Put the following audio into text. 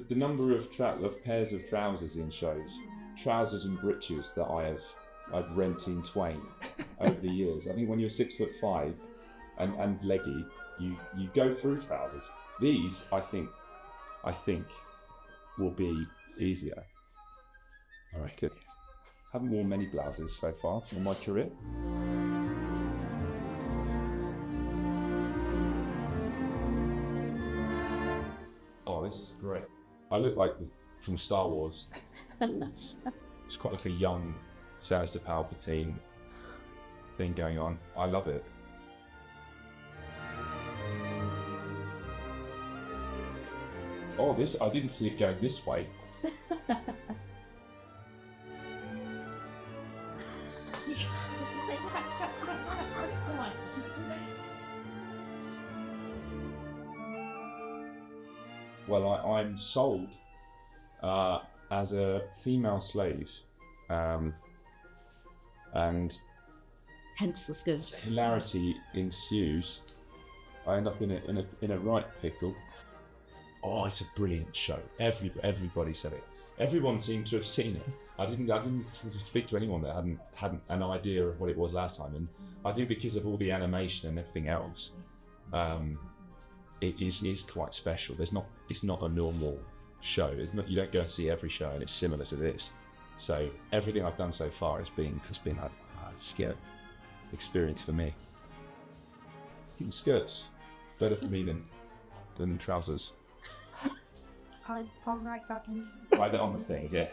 the number of pairs of trousers in shows, trousers and breeches that I've rent in twain over the years. I think when you're 6'5" and leggy, you go through trousers. These, I think, will be easier. I reckon. Haven't worn many blouses so far in my career. Oh, this is great. I look like from Star Wars. It's quite like a young Senator Palpatine thing going on. I love it. Oh, I didn't see it going this way. Well, I'm sold as a female slave, and hence the skirt. Hilarity ensues. I end up in a right pickle. Oh, it's a brilliant show. Everybody said it. Everyone seemed to have seen it. I didn't speak to anyone that hadn't an idea of what it was last time, and I think because of all the animation and everything else, it is quite special. It's not a normal show. You don't go and see every show, and it's similar to this. So everything I've done so far has been a experience for me. Even skirts better for me than trousers. I'll write that in. Write that on the thing, yeah.